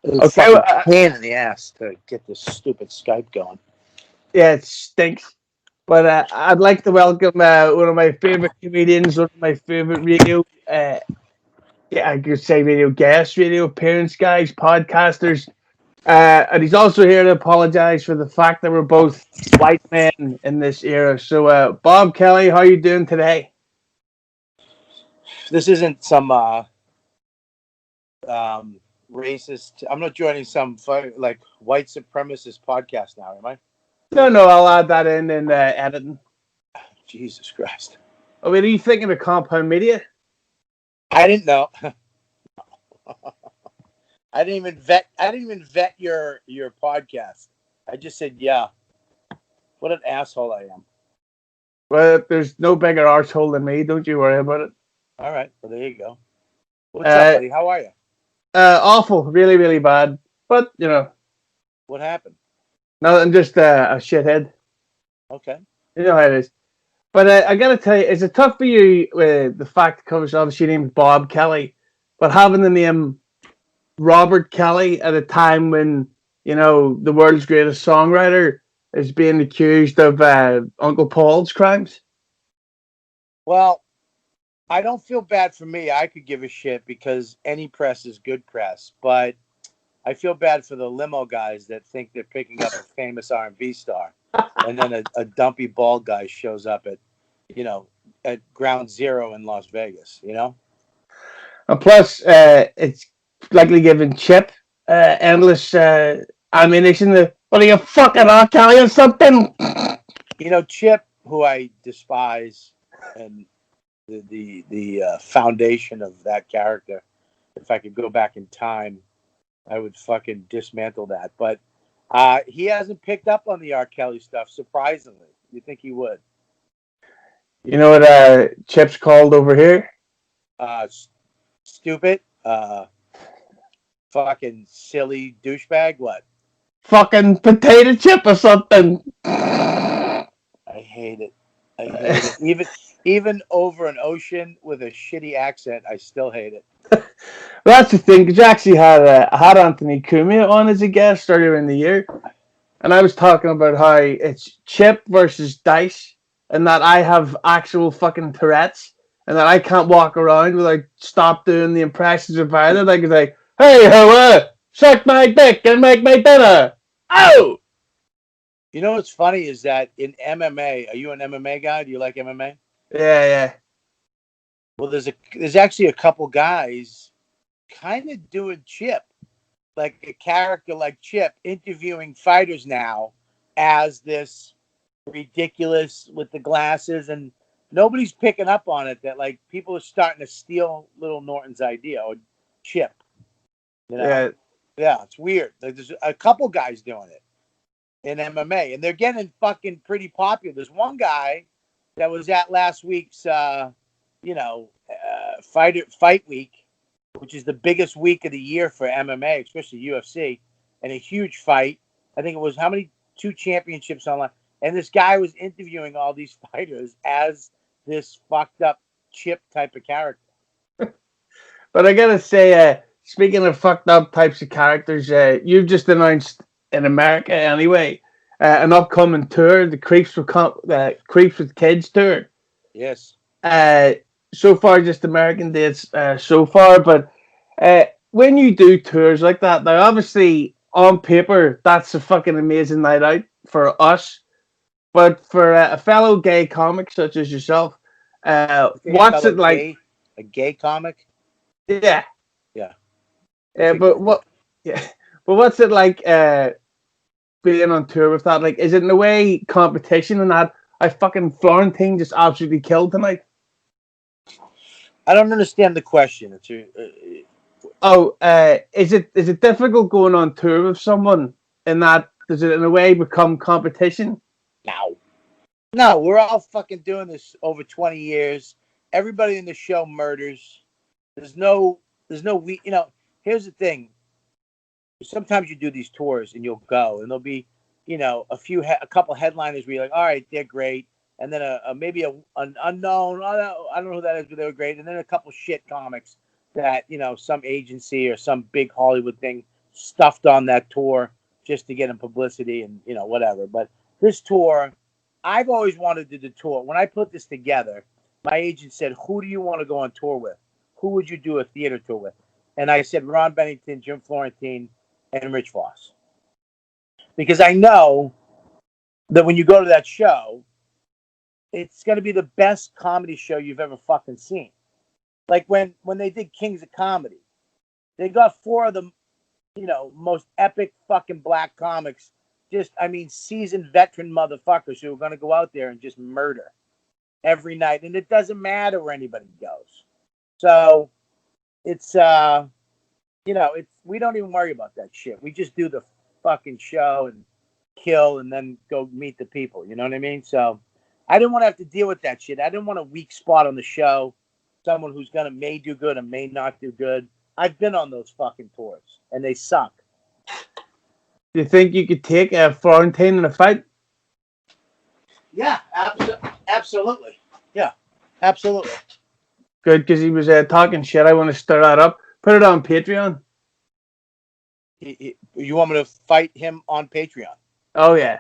It's Okay, fucking pain in the ass to get this stupid Skype going. yeah, it stinks. But I'd like to welcome one of my favorite comedians, one of my favorite radio, yeah, I could say radio guests, radio appearance guys, podcasters. And he's also here to apologize for the fact that we're both white men in this era. So, Bob Kelly, how are you doing today? This isn't some racist. I'm not joining some like white supremacist podcast now, am I? No, no, I'll add that in editing. Jesus Christ! I mean, are you thinking of Compound Media? I didn't know. I didn't even vet your podcast. I just said yeah. What an asshole I am. Well, there's no bigger arsehole than me. Don't you worry about it. All right. Well, there you go. What's up, Uh, buddy? How are you? Awful, really, really bad. But What happened? nothing, just a shithead. Okay. You know how it is. But I gotta tell you, is it tough for you with the fact that covers obviously named Bob Kelly, but having the name Robert Kelly at a time when the world's greatest songwriter is being accused of Uncle Paul's crimes? Well, I don't feel bad for me. I could give a shit because any press is good press. But I feel bad for the limo guys that think they're picking up a famous R&B star, and then a dumpy bald guy shows up at ground zero in Las Vegas. And plus, it's likely giving Chip endless ammunition. What are you fucking R. Kelly or something? Chip, who I despise, and the foundation of that character. If I could go back in time, I would fucking dismantle that. But he hasn't picked up on the R. Kelly stuff, surprisingly. You think he would? You know what Chip's called over here? Uh, Stupid, fucking silly douchebag. What? Fucking potato chip or something. I hate it. I hate it. Even over an ocean with a shitty accent, I still hate it. Well, that's the thing, because you actually had Anthony Cumia on as a guest earlier in the year, and I was talking about how it's Chip versus Dice, and that I have actual fucking Tourette's, and that I can't walk around without stop doing the impressions of either. Like it's like, hey, Hoa, suck my dick and make my dinner. Oh, You know what's funny is that in MMA, are you an MMA guy? Do you like MMA? yeah, yeah. Well, there's actually a couple guys kind of doing Chip, like a character like Chip, interviewing fighters now as this ridiculous with the glasses, and nobody's picking up on it that like people are starting to steal Little Norton's idea or Chip. Yeah. Yeah, it's weird. Like, there's a couple guys doing it in MMA, and they're getting fucking pretty popular. There's one guy that was at last week's, fight week, which is the biggest week of the year for MMA, especially UFC, and a huge fight. I think it was how many 2 championships online, and this guy was interviewing all these fighters as this fucked up Chip type of character. But I gotta say, speaking of fucked up types of characters, you've just announced in America anyway an upcoming tour, the Creeps with Kids tour. Yes. Uh, so far, just American dates so far, but when you do tours like that, now obviously on paper that's a fucking amazing night out for us, but for a fellow gay comic such as yourself, Okay, a what's fellow it like? a gay comic. Yeah, Yeah. Okay, but good. what? Yeah, but what's it like being on tour with that? Like, is it in a way competition and that? I fucking Florentine just absolutely killed tonight. I don't understand the question. Oh, is it difficult going on tour with someone in that? Does it in a way become competition? No. No, we're all fucking doing this over 20 years. Everybody in the show murders. There's no we. Here's the thing. Sometimes you do these tours and you'll go and there'll be, a couple headliners where you're like, all right, they're great, and then maybe an unknown. I don't know who that is, but they were great, and then a couple shit comics that some agency or some big Hollywood thing stuffed on that tour just to get him publicity and whatever. But this tour, I've always wanted to do the tour. When I put this together, my agent said, "Who do you want to go on tour with? Who would you do a theater tour with?" And I said, Ron Bennington, Jim Florentine, and Rich Voss, because I know that when you go to that show, it's going to be the best comedy show you've ever fucking seen. Like when they did Kings of Comedy, they got four of the most epic fucking black comics, just seasoned veteran motherfuckers who are going to go out there and just murder every night, and it doesn't matter where anybody goes. So it's it's we don't even worry about that shit. We just do the fucking show and kill and then go meet the people. You know what I mean? So I didn't want to have to deal with that shit. I didn't want a weak spot on the show, someone who's may do good and may not do good. I've been on those fucking tours and they suck. Do you think you could take a Florentine in a fight? Yeah, absolutely. Yeah, absolutely. Good, because he was talking shit. I want to stir that up. Put it on Patreon. You want me to fight him on Patreon? Oh yeah.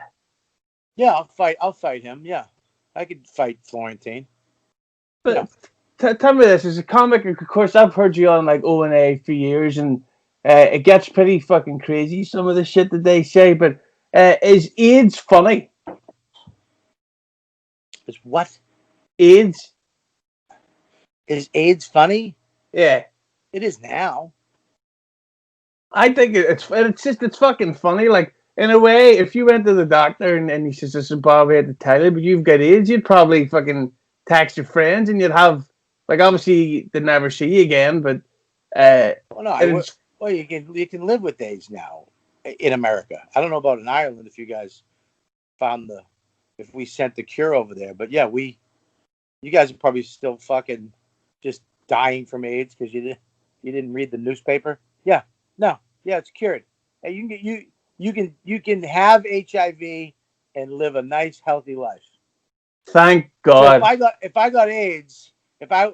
Yeah, I'll fight him. Yeah, I could fight Florentine. But tell me this: as a comic, of course, I've heard you on like O&A for years, and it gets pretty fucking crazy. Some of the shit that they say, but is AIDS funny? Is what? AIDS. Is AIDS funny? Yeah. It is now. I think it's fucking funny. Like, in a way, if you went to the doctor and he says, "Listen, Bob, I had to tell you, but you've got AIDS," you'd probably fucking text your friends and you'd have, like, obviously they'd never see you again, but you can live with AIDS now in America. I don't know about in Ireland if you guys found if we sent the cure over there, but yeah, you guys are probably still fucking just dying from AIDS because you didn't read the newspaper. Yeah, no, yeah, it's cured. Hey, you can have HIV and live a nice, healthy life. Thank God. So if I got AIDS, if I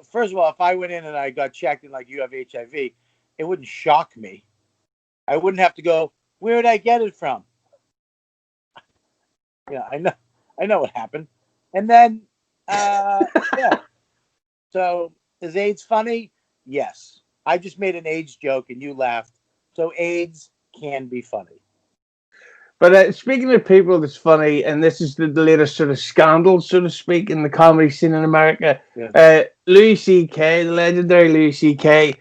went in and I got checked and like you have HIV, it wouldn't shock me. I wouldn't have to go, where did I get it from? Yeah, I know what happened. And then yeah. So is AIDS funny? Yes. I just made an AIDS joke and you laughed. So AIDS can be funny. But speaking of people that's funny, and this is the latest sort of scandal, so to speak, in the comedy scene in America, Louis C.K., the legendary Louis C.K.,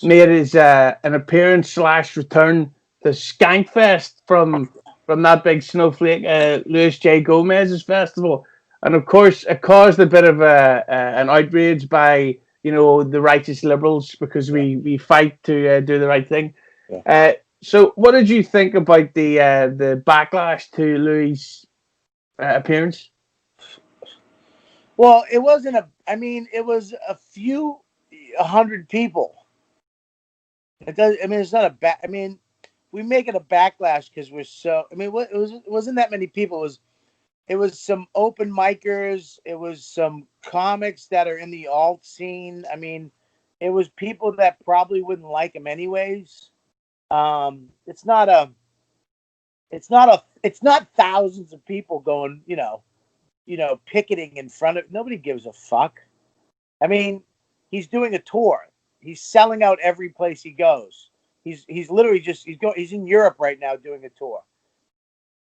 made his an appearance / return to Skankfest from that big snowflake, Louis J. Gomez's festival. And of course, it caused a bit of an outrage by the righteous liberals because we fight to do the right thing. Yeah. So, what did you think about the backlash to Louis' appearance? Well, it wasn't it was a few 100 people. It does. It's not we make it a backlash because we're so. It wasn't that many people. It was some open micers. It was some comics that are in the alt scene. It was people that probably wouldn't like him anyways. It's not thousands of people going, picketing in front of. Nobody gives a fuck. He's doing a tour. He's selling out every place he goes. He's literally he's in Europe right now doing a tour.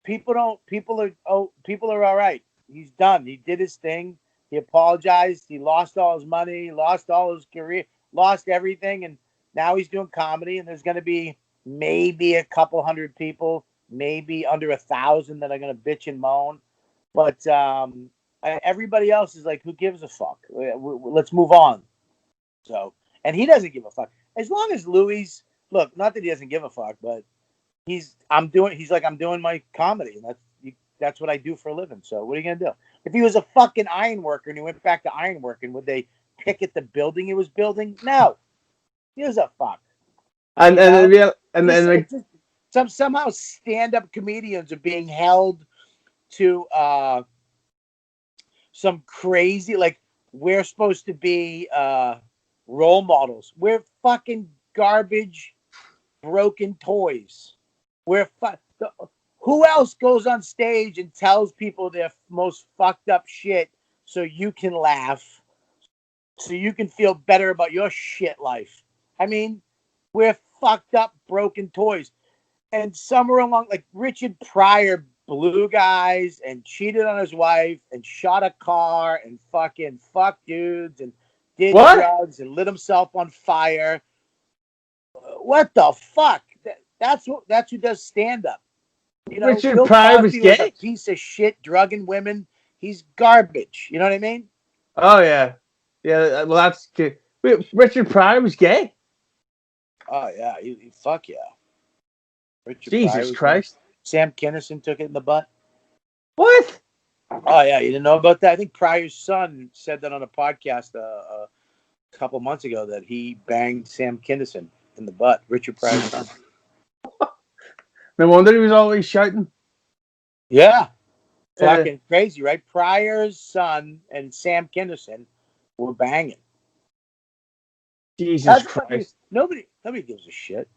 People are all right. He's done. He did his thing. He apologized. He lost all his money, lost all his career, lost everything, and now he's doing comedy. And there's going to be maybe a couple hundred people, maybe under 1,000 that are going to bitch and moan. But everybody else is like, who gives a fuck? Let's move on. So, and he doesn't give a fuck. As long as Louis, look, not that he doesn't give a fuck, but he's like, I'm doing my comedy, and that's what I do for a living. So what are you gonna do? If he was a fucking iron worker and he went back to iron working, would they picket the building he was building? No. He was a fuck. Somehow stand-up comedians are being held to some crazy, like, we're supposed to be role models. We're fucking garbage broken toys. Who else goes on stage and tells people their most fucked up shit so you can laugh, so you can feel better about your shit life? I mean, we're fucked up, broken toys. And somewhere along, like Richard Pryor blew guys and cheated on his wife and shot a car and fucking fucked dudes and did What? drugs and lit himself on fire. What the fuck? That's who does stand up. You know, Richard Bill Pryor was Cosby was a gay? piece of shit, drugging women. He's garbage. You know what I mean? Oh, yeah. Yeah, well, that's good. Wait, Richard Pryor was gay? Oh yeah, fuck yeah. Richard Pryor Jesus was gay. Christ. Sam Kinison took it in the butt. What? Oh yeah, you didn't know about that? I think Pryor's son said that on a podcast a couple months ago that he banged Sam Kinison in the butt. Richard Pryor's son. No wonder he was always shouting. Yeah, Uh, fucking crazy, right? Pryor's son and Sam Kinison were banging. Jesus Christ. Nobody gives a shit.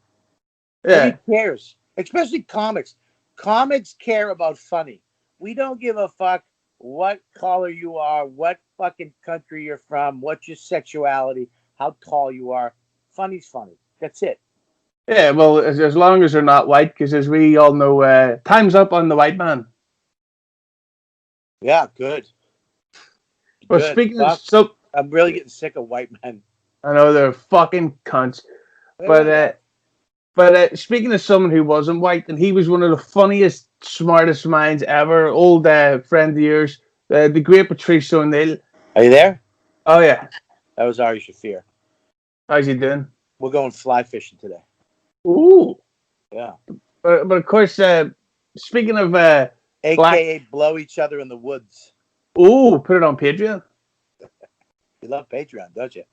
Yeah. Nobody cares, especially comics. Comics care about funny. We don't give a fuck what color you are, what fucking country you're from, what's your sexuality, how tall you are. Funny's funny. That's it. Yeah, well, as long as they're not white, because as we all know, time's up on the white man. Yeah, good. Well, Good. speaking of, Fuck. so, I'm really getting sick of white men. I know they're fucking cunts, but speaking of someone who wasn't white, and he was one of the funniest, smartest minds ever, old friend of yours, the great Patrice O'Neal. Are you there? Oh yeah, That was Ari Shafir. how's he doing? We're going fly fishing today. Ooh, Yeah. but of course, speaking of black, AKA blow each other in the woods. ooh, put it on Patreon. You love Patreon, don't you?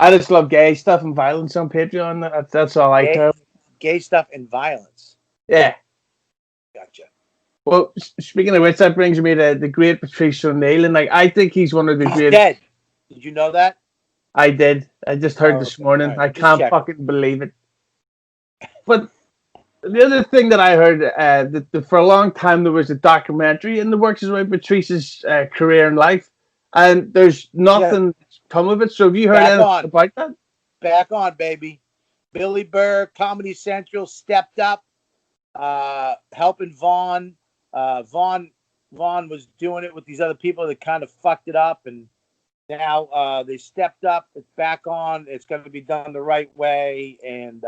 I just love gay stuff and violence on Patreon. That's all I care. Gay stuff and violence. Yeah. Gotcha. Well, speaking of which, that brings me to the great Patrice O'Neal, and like I think he's one of the He's greatest. dead. Did you know that? I did. I just heard Oh, this okay. morning. Right. I Just can't checking. fucking believe it. But the other thing that I heard, that for a long time there was a documentary in the works about Patrice's career and life, and there's nothing come of it. So have you heard anything about that? Back on, baby. Billy Burr, Comedy Central stepped up, helping Vaughn. Vaughn was doing it with these other people that kind of fucked it up, and now they stepped up. It's back on. It's going to be done the right way, and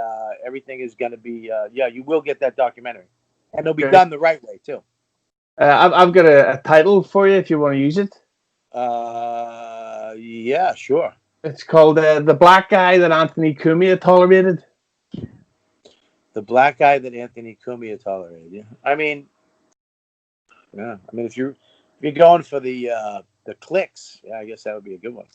everything is going to be. You will get that documentary, and it'll be done the right way too. I've got a title for you if you want to use it. Yeah, sure. It's called The Black Guy That Anthony Cumia Tolerated. The black guy that Anthony Cumia tolerated. Yeah. I mean, if you're going for the clicks, yeah, I guess that would be a good one.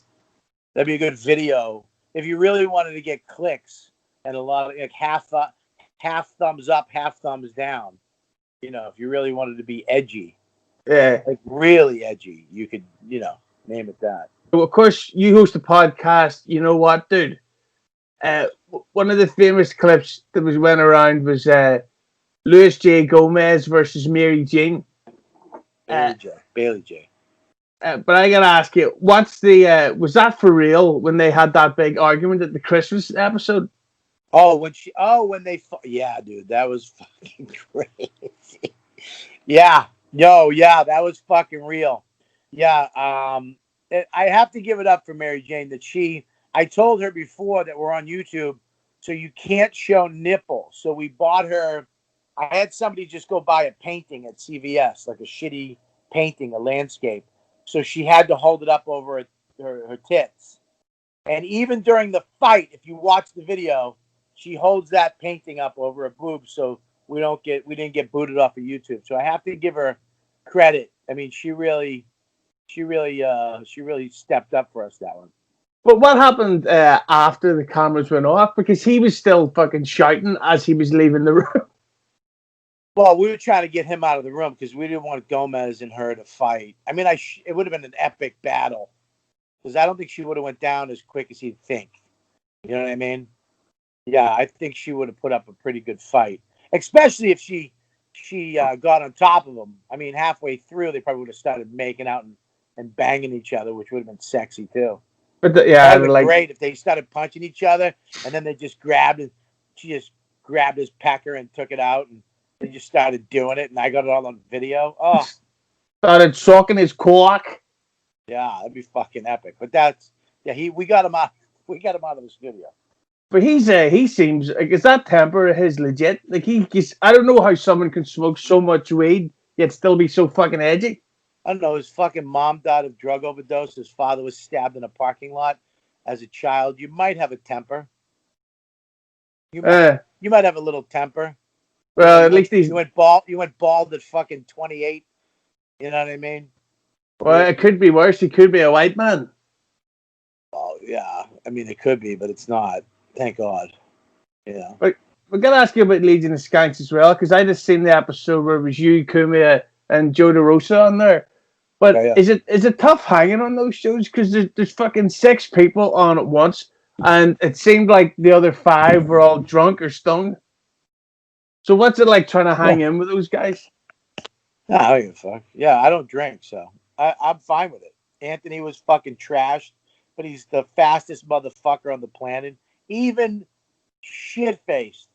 That'd be a good video if you really wanted to get clicks and a lot of like half thumbs up, half thumbs down. You know, if you really wanted to be edgy, like really edgy, you could, name it that. Well, of course, you host a podcast. You know what, dude? One of the famous clips that went around was Louis J. Gomez versus Mary Jane. Bailey J. But I gotta ask you, what's the was that for real when they had that big argument at the Christmas episode? Yeah, dude, that was fucking crazy. Yeah, that was fucking real. Yeah, I have to give it up for Mary Jane that I told her before that we're on YouTube, so you can't show nipple. So we bought her. I had somebody just go buy a painting at CVS, like a shitty painting, a landscape. So she had to hold it up over her tits. And even during the fight, if you watch the video, she holds that painting up over her boobs, so we didn't get booted off of YouTube. So I have to give her credit. I mean, she really stepped up for us that one. But what happened after the cameras went off? Because he was still fucking shouting as he was leaving the room. Well, we were trying to get him out of the room because we didn't want Gomez and her to fight. I mean, it would have been an epic battle because I don't think she would have went down as quick as he'd think. You know what I mean? Yeah, I think she would have put up a pretty good fight, especially if she got on top of him. I mean, halfway through, they probably would have started making out and banging each other, which would have been sexy too. But That yeah, would have been like, great if they started punching each other and then they just grabbed it. She just grabbed his pecker and took it out, and they just started doing it, and I got it all on video. Oh, started sucking his cock. yeah, that'd be fucking epic. But that's yeah, we got him out. We got him out of the studio. But he seems like, is that temper of his legit? Like he's I don't know how someone can smoke so much weed yet still be so fucking edgy. I don't know. His fucking mom died of drug overdose. His father was stabbed in a parking lot as a child. You might have a temper. You might Uh, you might have a little temper. You know, well, at least he's. you went bald. You went bald at fucking 28. You know what I mean? Well, it could be worse. He could be a white man. Oh yeah. I mean, it could be, but it's not. Thank God. Yeah. But we're gonna ask you about Legion of Skanks as well, because I just seen the episode where it was you, Kumia, and Joe DeRosa on there. But Okay. Yeah. is it tough hanging on those shows? Because there's fucking 6 people on at once, and it seemed like the other 5 were all drunk or stoned. So what's it like trying to hang in with those guys? No, I don't give a fuck. Yeah, I don't drink, so I'm fine with it. Anthony was fucking trashed, but he's the fastest motherfucker on the planet. Even shit faced.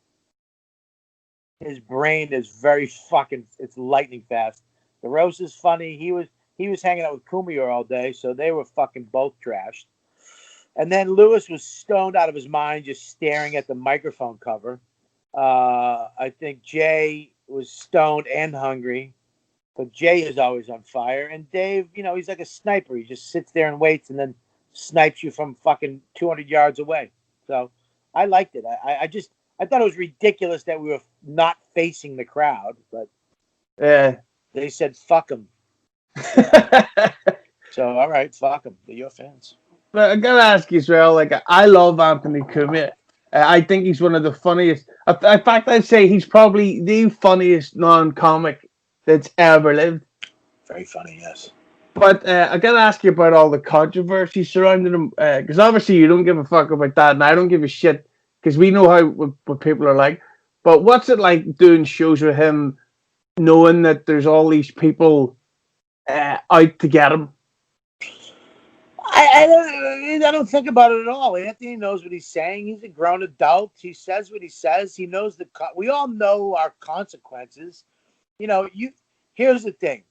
His brain is very fucking. It's lightning fast. The Rose is funny. He was hanging out with Kumier all day, so they were fucking both trashed. And then Lewis was stoned out of his mind, just staring at the microphone cover. I think Jay was stoned and hungry, but Jay is always on fire. And Dave, he's like a sniper. He just sits there and waits, and then snipes you from fucking 200 yards away. So I liked it. I thought it was ridiculous that we were not facing the crowd, but Yeah. they said fuck them. So all right, fuck them. They're your fans. But I gotta ask you as well. Like I love Anthony Cumia. I think he's one of the funniest. In fact, I'd say he's probably the funniest non-comic that's ever lived. Very funny, yes. But I gotta ask you about all the controversy surrounding him, because obviously you don't give a fuck about that, and I don't give a shit because we know what people are like. But what's it like doing shows with him, knowing that there's all these people out to get him? I don't think about it at all. Anthony knows what he's saying. He's a grown adult. He says what he says. He knows we all know our consequences. Here's the thing,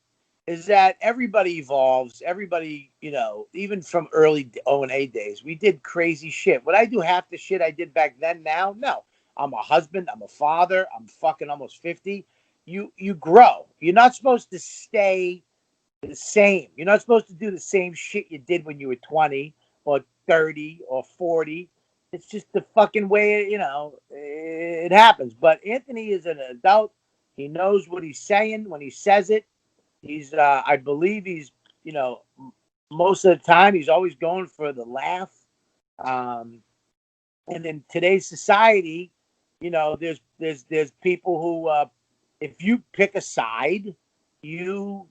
is that everybody evolves. Everybody, even from early O&A days, we did crazy shit. Would I do half the shit I did back then now? No. I'm a husband. I'm a father. I'm fucking almost 50. You grow. You're not supposed to stay the same. You're not supposed to do the same shit you did when you were 20 or 30 or 40. It's just the fucking way, it happens. But Anthony is an adult. He knows what he's saying when he says it. I believe he's, most of the time he's always going for the laugh. And in today's society, there's people who, if you pick a side, you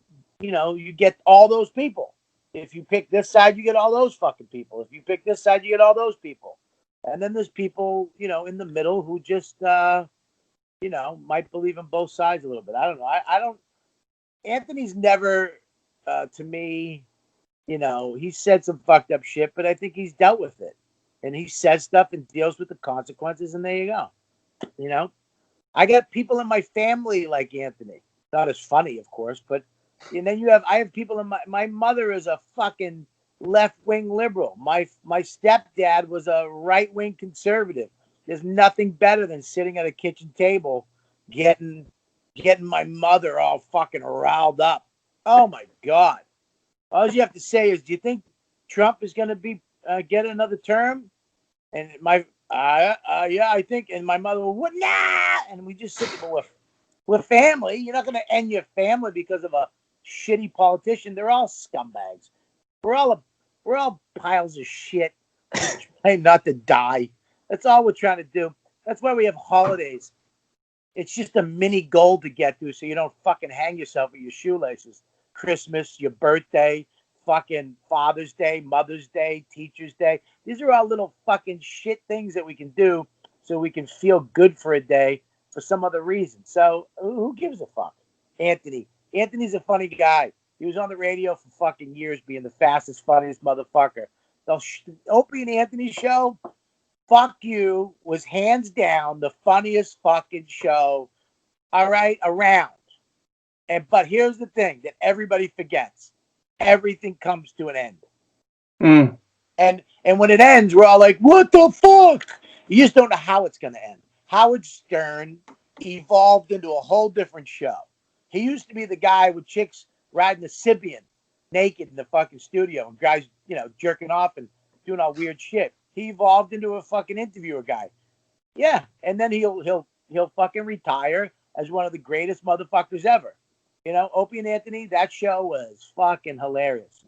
get all those people. If you pick this side, you get all those fucking people. If you pick this side, you get all those people. And then there's people, in the middle who just, might believe in both sides a little bit. I don't know. I don't. Anthony's never, to me, he said some fucked up shit, but I think he's dealt with it. And he says stuff and deals with the consequences, and there you go. I got people in my family like Anthony. Not as funny, of course, but and then I have people in my mother is a fucking left-wing liberal. My stepdad was a right-wing conservative. There's nothing better than sitting at a kitchen table getting my mother all fucking riled up. Oh my God. All you have to say is, do you think Trump is going to be get another term? And yeah, I think. And my mother, what? Nah. And we just sit there with family. You're not going to end your family because of a shitty politician. They're all scumbags. We're all piles of shit trying not to die. That's all we're trying to do. That's why we have holidays. It's just a mini goal to get to, so you don't fucking hang yourself with your shoelaces. Christmas, your birthday, fucking Father's Day, Mother's Day, Teacher's Day. These are all little fucking shit things that we can do so we can feel good for a day for some other reason. So who gives a fuck? Anthony. Anthony's a funny guy. He was on the radio for fucking years being the fastest, funniest motherfucker. The Opie and Anthony show, fuck you, was hands down the funniest fucking show, all right, around. But here's the thing that everybody forgets. Everything comes to an end. Mm. And when it ends, we're all like, what the fuck? You just don't know how it's going to end. Howard Stern evolved into a whole different show. He used to be the guy with chicks riding a Sibian naked in the fucking studio and guys, jerking off and doing all weird shit. He evolved into a fucking interviewer guy. Yeah, and then he'll fucking retire as one of the greatest motherfuckers ever. Opie and Anthony, that show was fucking hilarious.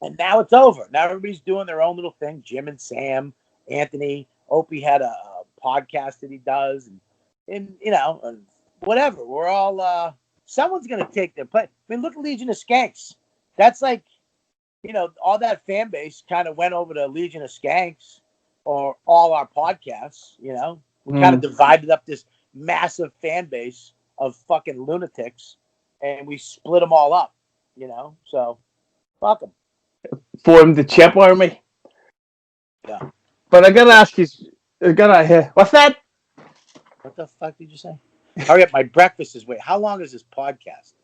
And now it's over. Now everybody's doing their own little thing. Jim and Sam, Anthony, Opie had a podcast that he does, and whatever. We're all someone's gonna take their place. I mean, look at Legion of Skanks. That's like, all that fan base kind of went over to Legion of Skanks or all our podcasts. We kind of divided up this massive fan base of fucking lunatics, and we split them all up. So fuck them. Formed the Chip Army. Yeah. But I gotta ask you, what's that? What the fuck did you say? Hurry up, my breakfast is wait. How long is this podcast?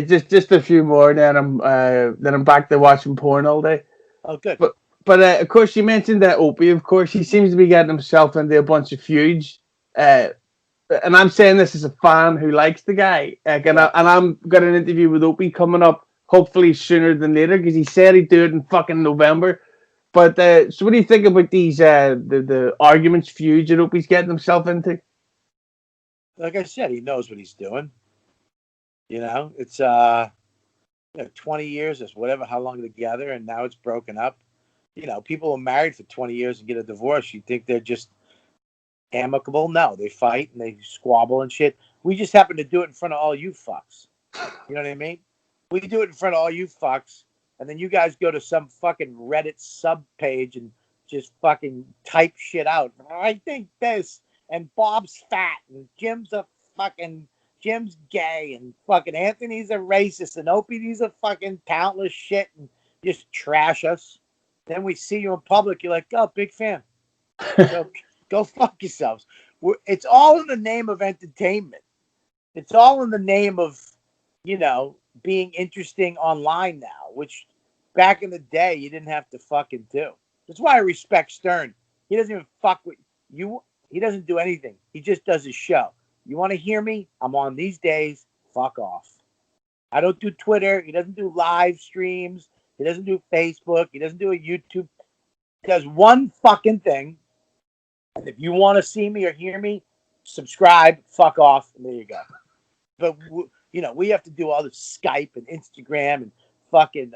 Just a few more, then I'm back to watching porn all day. Oh, good. But of course, you mentioned that Opie. Of course, he seems to be getting himself into a bunch of feuds. And I'm saying this as a fan who likes the guy. And I'm got an interview with Opie coming up, hopefully sooner than later, because he said he'd do it in fucking November. But so, what do you think about these the arguments, feuds that Opie's getting himself into? Like I said, he knows what he's doing. It's 20 years or whatever, how long together, and now it's broken up. People were married for 20 years and get a divorce. You think they're just amicable? No, they fight and they squabble and shit. We just happen to do it in front of all you fucks. You know what I mean? We do it in front of all you fucks, and then you guys go to some fucking Reddit sub page and just fucking type shit out. I think this, and Bob's fat, and Jim's gay, and fucking Anthony's a racist, and Opie's a fucking talentless shit, and just trash us. Then we see you in public, you're like, oh, big fan. Go fuck yourselves. It's all in the name of entertainment. It's all in the name of, being interesting online now, which back in the day you didn't have to fucking do. That's why I respect Stern. He doesn't even fuck with you. He doesn't do anything. He just does his show. You want to hear me? I'm on these days. Fuck off. I don't do Twitter. He doesn't do live streams. He doesn't do Facebook. He doesn't do a YouTube. He does one fucking thing. And if you want to see me or hear me, subscribe, fuck off, and there you go. But, we have to do all this Skype and Instagram and fucking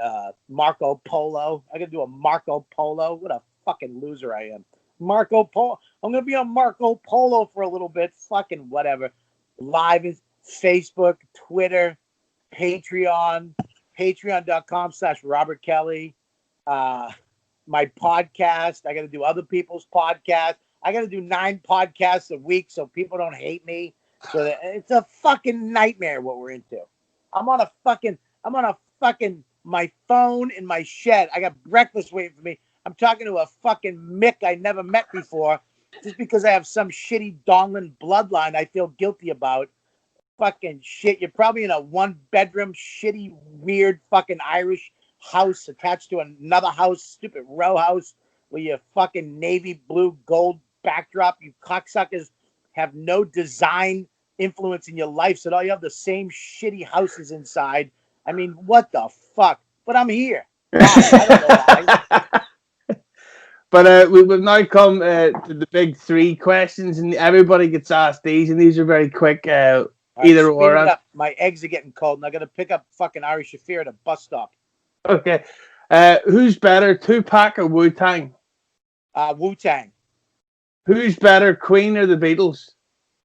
Marco Polo. I got to do a Marco Polo. What a fucking loser I am. Marco Polo. I'm going to be on Marco Polo for a little bit. Fucking whatever. Live is Facebook, Twitter, Patreon, patreon.com/Robert Kelly. My podcast. I got to do other people's podcasts. I got to do 9 podcasts a week so people don't hate me. So that it's a fucking nightmare what we're into. I'm on a fucking my phone in my shed. I got breakfast waiting for me. I'm talking to a fucking Mick I never met before just because I have some shitty Donlin bloodline I feel guilty about. Fucking shit. You're probably in a 1-bedroom, shitty, weird fucking Irish house attached to another house, stupid row house with your fucking navy blue gold backdrop. You cocksuckers have no design influence in your life, so all you have the same shitty houses inside. I mean, what the fuck? But I'm here. I don't know why. But we've now come to the big 3 questions, and everybody gets asked these, and these are very quick. Either or. Up. My eggs are getting cold, and I got to pick up fucking Ari Shafir at a bus stop. Okay. Who's better, Tupac or Wu-Tang? Wu-Tang. Who's better, Queen or the Beatles?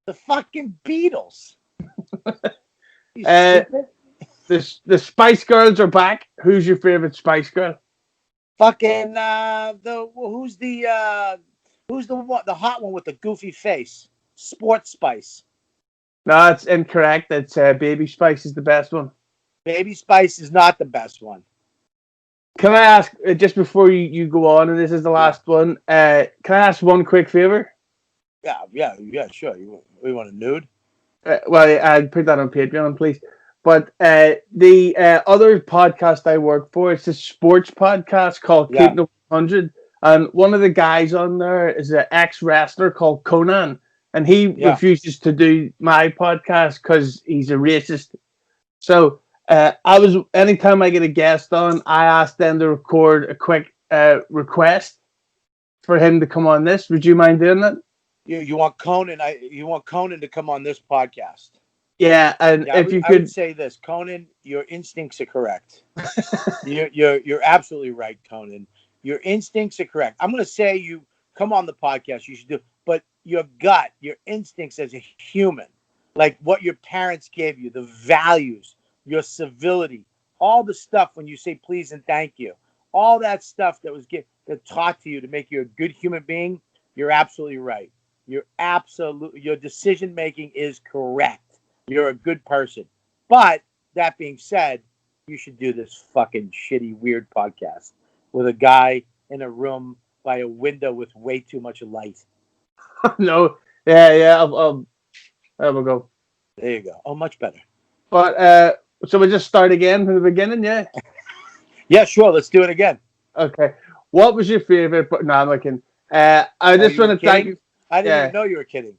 The fucking Beatles. The Spice Girls are back. Who's your favorite Spice Girl? Fucking Who's the hot one with the goofy face? Sports Spice. No, it's incorrect. It's Baby Spice is the best one. Baby Spice is not the best one. Can I ask, just before you go on, and this is the last one, can I ask one quick favor? Yeah, sure. We want a nude? Well, I'd put that on Patreon, please. But the other podcast I work for, it's a sports podcast called Yeah, Keeping It 100. And one of the guys on there is an ex-wrestler called Conan. And he yeah. refuses to do my podcast because he's a racist. So anytime I get a guest on, I ask them to record a quick request for him to come on this. Would you mind doing that? You want Conan? You want Conan to come on this podcast? Yeah, and Yeah, if you I could would say this, Conan. Your instincts are correct. You're absolutely right, Conan. Your instincts are correct. I'm going to say you come on the podcast. You should do, but your gut, your instincts as a human, like what your parents gave you, the values, your civility, all the stuff when you say please and thank you, all that stuff that was that taught to you to make you a good human being. You're absolutely right. Your decision making is correct. You're a good person. But that being said, you should do this fucking shitty, weird podcast with a guy in a room by a window with way too much light. no, yeah, I will go. There you go. Oh, much better. But so we just start again from the beginning, yeah. Yeah, sure. Let's do it again. Okay. What was your favorite? No, I'm looking. I just want to thank you. I didn't even know you were kidding.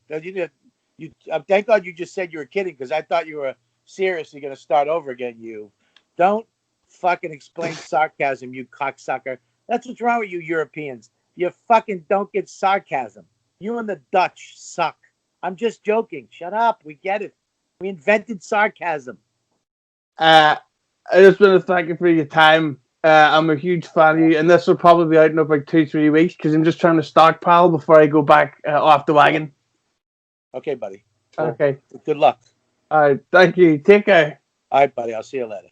Thank God you just said you were kidding because I thought you were seriously going to start over again. You don't fucking explain sarcasm, you cocksucker. That's what's wrong with you Europeans. You fucking don't get sarcasm. You and the Dutch suck. I'm just joking. Shut up. We get it. We invented sarcasm. I just want to thank you for your time. I'm a huge fan of you, and this will probably be out in about 2-3 weeks because I'm just trying to stockpile before I go back off the wagon. Okay, buddy. Okay. Good luck. All right. Thank you. Take care. All right, buddy. I'll see you later.